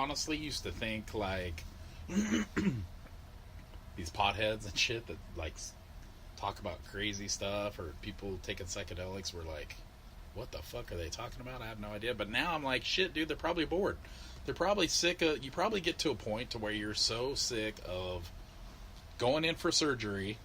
honestly used to think like these potheads and shit that like talk about crazy stuff or people taking psychedelics were like, what the fuck are they talking about? I have no idea. But now I'm like, shit, dude, they're probably bored. They're probably sick of, you probably get to a point to where you're so sick of going in for surgery,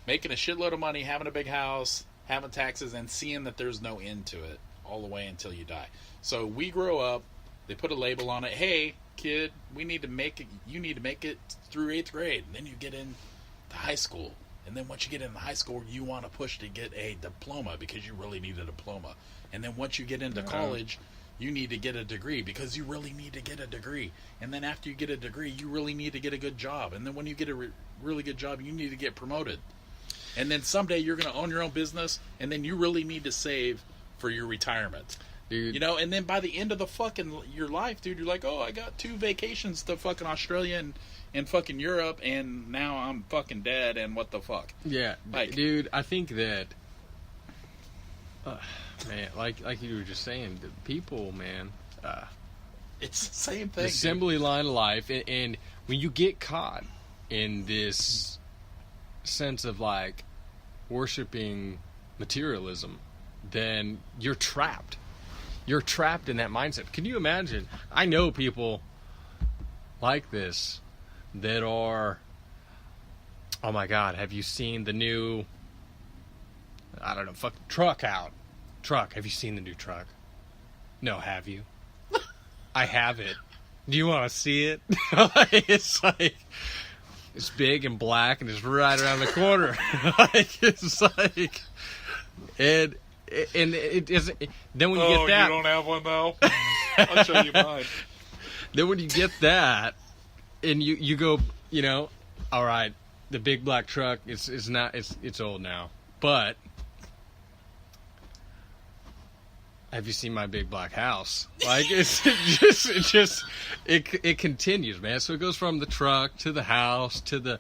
making a shitload of money, having a big house, having taxes, and seeing that there's no end to it all the way until you die. So we grow up, they put a label on it, hey, kid, we need to make it, you need to make it through 8th grade, and then you get into high school. And then once you get into high school, you want to push to get a diploma because you really need a diploma. And then once you get into college, you need to get a degree because you really need to get a degree. And then after you get a degree, you really need to get a good job. And then when you get a really good job, you need to get promoted. And then someday you're going to own your own business, and then you really need to save for your retirement. Dude. You know, and then by the end of the fucking your life, dude, you're like, oh, I got 2 vacations to fucking Australia and fucking Europe, and now I'm fucking dead, and what the fuck? Yeah, like, dude, I think that, man, like you were just saying, the people, man, it's the same thing. The assembly line of life, and when you get caught in this sense of like worshiping materialism, then you're trapped. You're trapped in that mindset. Can you imagine? I know people like this that are, oh my God, have you seen the new, I don't know, fucking truck out? Truck, have you seen the new truck? No, have you? I have it. Do you want to see it? It's like, it's big and black and it's right around the corner. It's like, and it isn't. Then when you get that, you don't have one though. I'll show you mine. Then when you get that, and you go, you know, all right, the big black truck it's old now, but have you seen my big black house? Like it continues, man. So it goes from the truck to the house to the,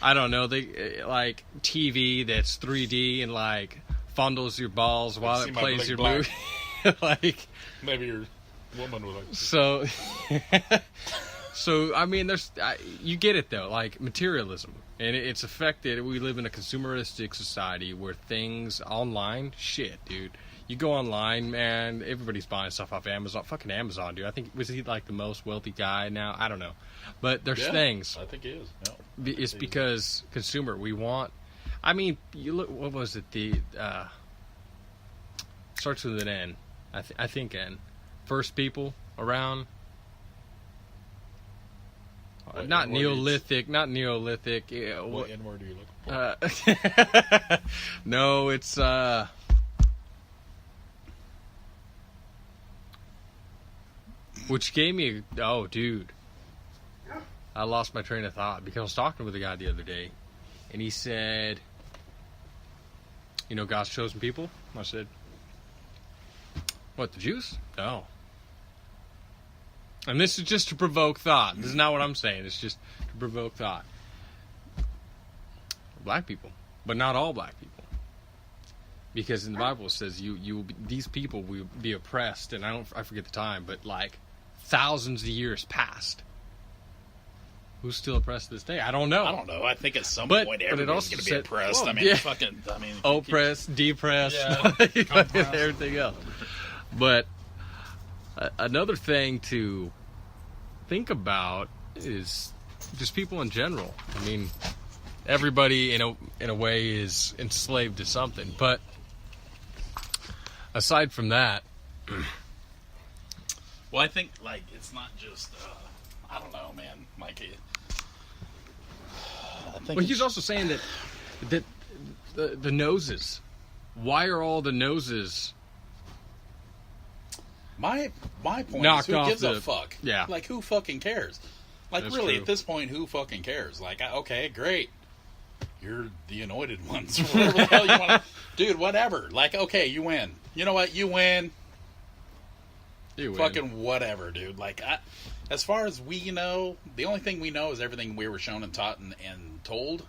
I don't know, they like TV that's 3D and like fondles your balls while it plays your movie. Like maybe your woman would like to see. So I mean, you get it though, like materialism, and it's affected. We live in a consumeristic society where things online, shit, dude. You go online, man, everybody's buying stuff off Amazon. Fucking Amazon, dude. I think, was he like the most wealthy guy now? I don't know, but there's things. I think he is. Yeah, it's because consumer. We want. I mean, you look. What was it? The starts with an N. I think N. First people around. Not Neolithic. Not Neolithic. Yeah, what N word are you looking for? No, it's which gave me dude. I lost my train of thought because I was talking with a guy the other day, and he said, "You know, God's chosen people." I said, "What, the Jews?" No. And this is just to provoke thought. This is not what I'm saying. It's just to provoke thought. Black people, but not all black people, because in the Bible it says these people will be oppressed, and I forget the time, but like thousands of years past. Who's still oppressed to this day? I don't know. I think at some point everybody's going to be oppressed. Oppressed, depressed, everything else. But another thing to think about is just people in general. I mean, everybody in a way is enslaved to something, but aside from that, well, I think like it's not just I don't know, man. Like, I think. Well, he's also saying that the noses. Why are all the noses? My point is, who gives a fuck? Yeah. Like, who fucking cares? Like, that's really, true. At this point, who fucking cares? Like, okay, great. You're the anointed ones. Or whatever the hell you want to... Dude, whatever. Like, okay, you win. You know what? You win. You win. Fucking whatever, dude. Like, as far as we know, the only thing we know is everything we were shown and taught and told.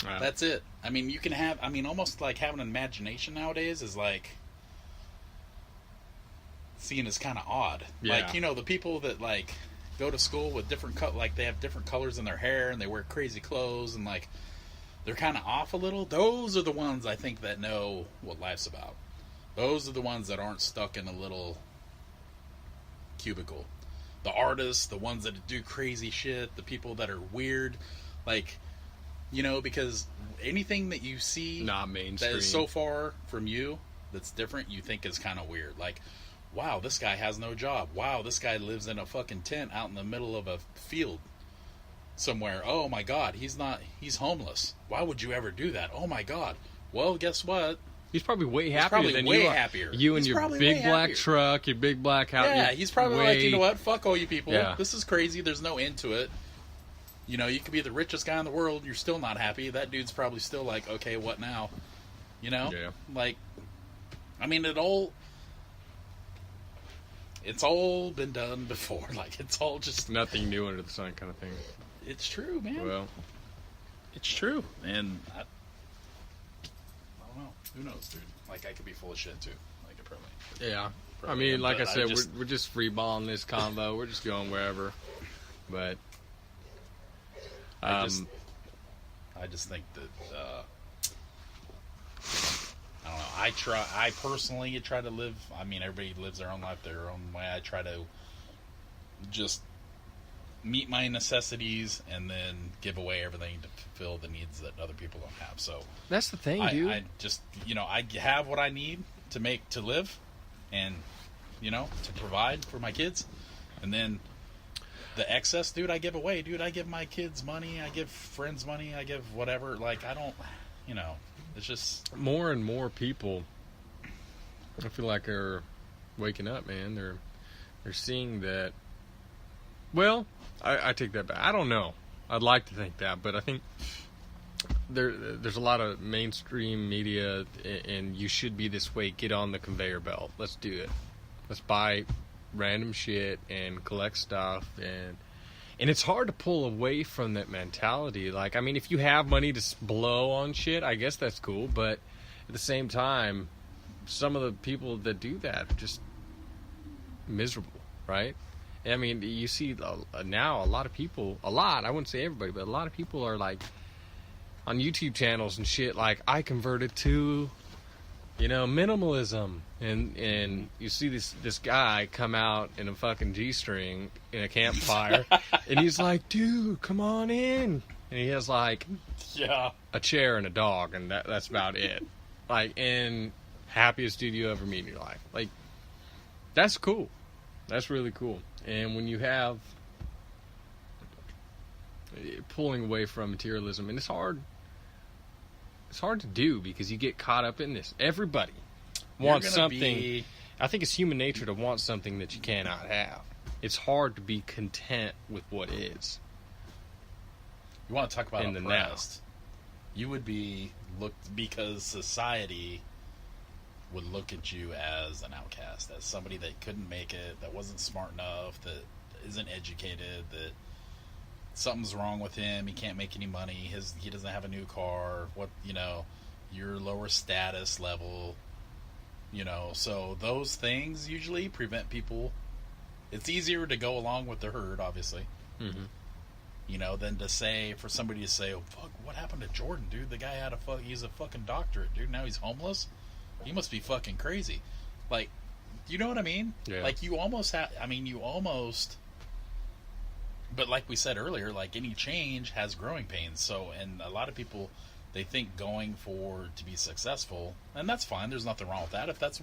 That's it. I mean, you can have... I mean, almost like having an imagination nowadays is like... seen as kind of odd. Yeah. Like, you know, the people that like go to school with different like they have different colors in their hair and they wear crazy clothes and like they're kind of off a little. Those are the ones I think that know what life's about. Those are the ones that aren't stuck in a little cubicle. The artists, the ones that do crazy shit, the people that are weird, like, you know, because anything that you see not mainstream that is so far from you that's different, you think is kind of weird. Like, wow, this guy has no job. Wow, this guy lives in a fucking tent out in the middle of a field somewhere. Oh my god, he's homeless. Why would you ever do that? Oh my god. Well, guess what? He's probably way happier than you are. Happier. You and he's your big black truck, your big black house. Yeah, he's probably like, you know what? Fuck all you people. Yeah. This is crazy. There's no end to it. You know, you could be the richest guy in the world. You're still not happy. That dude's probably still like, okay, what now? You know? Yeah. Like, I mean, it's all been done before. Like, it's all just... Nothing new under the sun kind of thing. It's true, man. Well. It's true. And I don't know. Who knows, dude? Like, I could be full of shit, too. Like, it probably... Yeah. Probably I mean, am, like I said, just, we're just freeballing this combo. We're just going wherever. But... I just think that I don't know. I personally try to live. I mean, everybody lives their own life their own way. I try to just meet my necessities and then give away everything to fulfill the needs that other people don't have. So that's the thing, dude. I just, you know, I have what I need to live, and you know, to provide for my kids, and then. The excess, dude, I give away. Dude, I give my kids money. I give friends money. I give whatever. Like, I don't, you know, it's just... More and more people, I feel like, are waking up, man. They're seeing that... Well, I take that back. I don't know. I'd like to think that, but I think there's a lot of mainstream media, and you should be this way. Get on the conveyor belt. Let's do it. Let's buy... random shit and collect stuff, and it's hard to pull away from that mentality. Like, I mean, if you have money to blow on shit, I guess that's cool, but at the same time, some of the people that do that are just miserable, right? I mean, you see now a lot of people, I wouldn't say everybody, but a lot of people are like on YouTube channels and shit, like, I converted to, you know, minimalism, and you see this guy come out in a fucking G-string in a campfire, and he's like, dude, come on in, and he has like a chair and a dog, and that's about it. Like, and happiest dude you ever meet in your life. Like, that's cool. That's really cool. And when you have pulling away from materialism, and it's hard to do because you get caught up in this. Everybody wants something. I think it's human nature to want something that you cannot have. It's hard to be content with what is. You want to talk about in the oppressed? You would be looked, because society would look at you as an outcast, as somebody that couldn't make it, that wasn't smart enough, that isn't educated, that something's wrong with him, he can't make any money, he doesn't have a new car, what, you know, your lower status level, you know, so those things usually prevent people. It's easier to go along with the herd, obviously, you know, than to say, for somebody to say, oh, fuck, what happened to Jordan, dude? The guy had he's a fucking doctorate, dude, now he's homeless? He must be fucking crazy. Like, you know what I mean? Yeah. Like, you almost but like we said earlier, like, any change has growing pains. So, and a lot of people, they think going to be successful, and that's fine. There's nothing wrong with that. If that's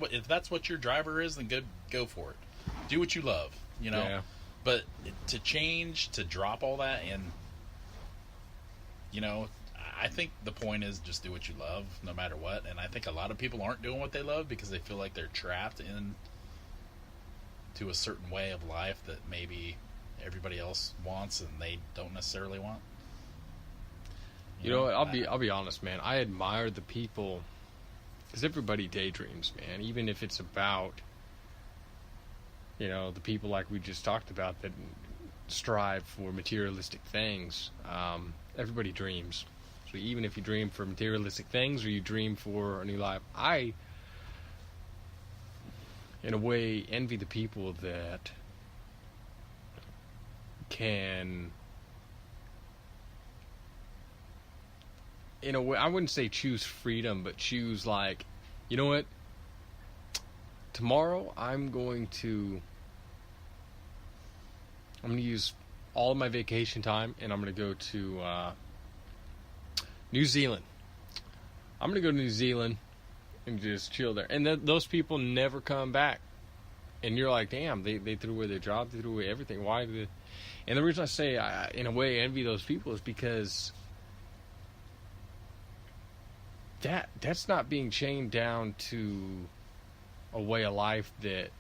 what your driver is, then go for it. Do what you love, you know. Yeah. But to change, to drop all that, and you know, I think the point is just do what you love, no matter what. And I think a lot of people aren't doing what they love because they feel like they're trapped to a certain way of life that maybe everybody else wants and they don't necessarily want. You know what? I'll be honest, man. I admire the people, because everybody daydreams, man. Even if it's about, you know, the people like we just talked about that strive for materialistic things. Everybody dreams. So even if you dream for materialistic things or you dream for a new life, in a way, envy the people that can, in a way, I wouldn't say choose freedom, but choose, like, you know what? Tomorrow I'm going to use all of my vacation time, and I'm going to go to New Zealand. I'm going to go to New Zealand and just chill there. And those people never come back. And you're like, damn, they threw away their job, they threw away everything. Why did they? And the reason I say, in a way, envy those people is because that's not being chained down to a way of life that,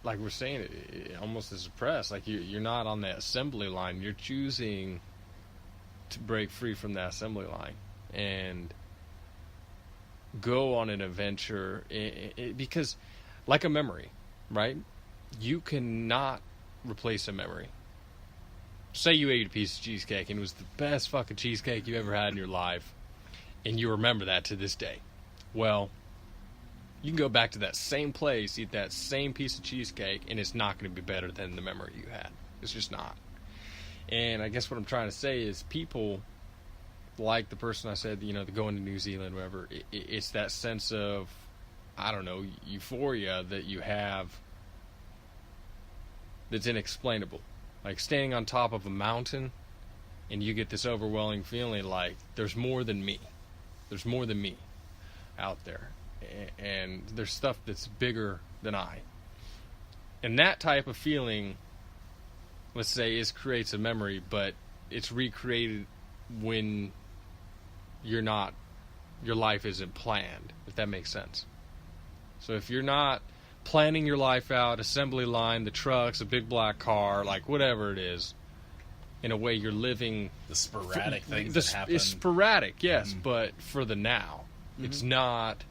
like we're saying, it almost is oppressed. Like, you're not on that assembly line. You're choosing to break free from that assembly line and go on an adventure. Because, like a memory, right? You cannot replace a memory. Say you ate a piece of cheesecake and it was the best fucking cheesecake you ever had in your life, and you remember that to this day. Well, you can go back to that same place, eat that same piece of cheesecake, and it's not going to be better than the memory you had. It's just not. And I guess what I'm trying to say is, people like the person I said, the going to New Zealand, whatever, it's that sense of, I don't know, euphoria that you have that's inexplainable. Like standing on top of a mountain and you get this overwhelming feeling like there's more than me. There's more than me out there. And there's stuff that's bigger than I. And that type of feeling, let's say, creates a memory, but it's recreated when your life isn't planned, if that makes sense. So if you're not planning your life out, assembly line, the trucks, a big black car, like whatever it is, in a way you're living the sporadic things that happen. It's sporadic, yes, but for the now. It's not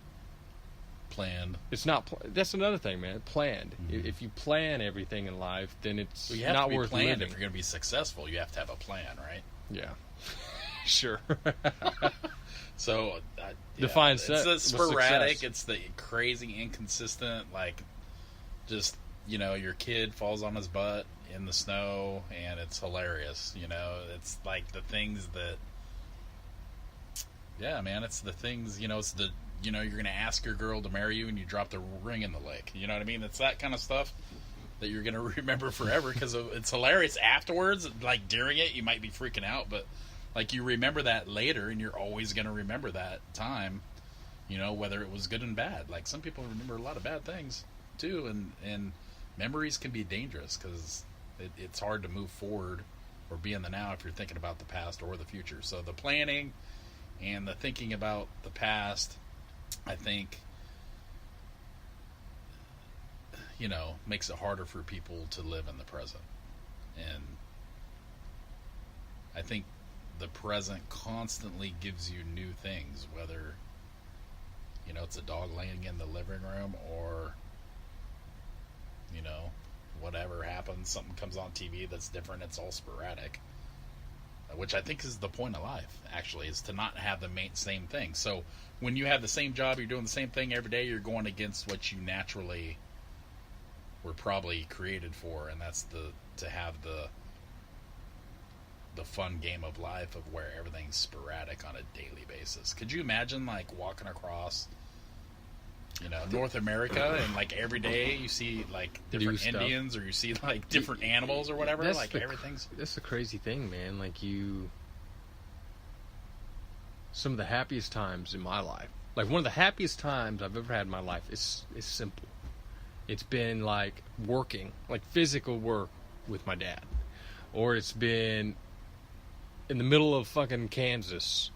planned. It's not. That's another thing, man. Planned. If you plan everything in life, then it's you have not to be worth planned. living. If you're going to be successful, you have to have a plan, right? Yeah. Sure. So, define it's the sporadic. Success. It's the crazy, inconsistent. Like, just your kid falls on his butt in the snow, and it's hilarious. It's like the things that. Yeah, man, it's the things. It's the. You're going to ask your girl to marry you, and you drop the ring in the lake. You know what I mean? It's that kind of stuff that you're going to remember forever because it's hilarious afterwards. Like during it, you might be freaking out, but. Like, you remember that later, and you're always going to remember that time, whether it was good and bad. Like, some people remember a lot of bad things, too, and memories can be dangerous because it's hard to move forward or be in the now if you're thinking about the past or the future. So the planning and the thinking about the past, I think, makes it harder for people to live in the present. And I think the present constantly gives you new things, whether it's a dog laying in the living room or whatever happens, something comes on TV that's different. It's all sporadic, which I think is the point of life, actually, is to not have the same thing. So when you have the same job, you're doing the same thing every day, you're going against what you naturally were probably created for, and that's to have the fun game of life of where everything's sporadic on a daily basis. Could you imagine, like, walking across, North America, and, like, every day you see, like, different Indians, or you see, like, different animals or whatever? Like, everything's... That's the crazy thing, man. Like, some of the happiest times in my life, like, one of the happiest times I've ever had in my life is simple. It's been, like, working, like, physical work with my dad. Or it's been in the middle of fucking Kansas,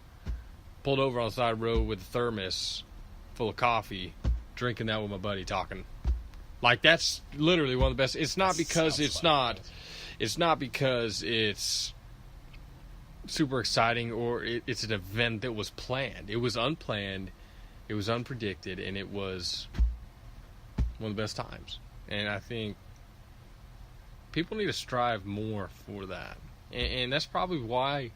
pulled over on the side of the road with a thermos full of coffee, drinking that with my buddy, talking. Like, that's literally one of the best. It's not because it's not because it's super exciting or it's an event that was planned. It was unplanned, it was unpredicted, and it was one of the best times. And I think people need to strive more for that. And that's probably why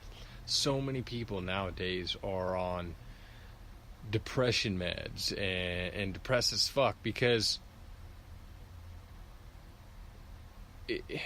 so many people nowadays are on depression meds and depressed as fuck, because it,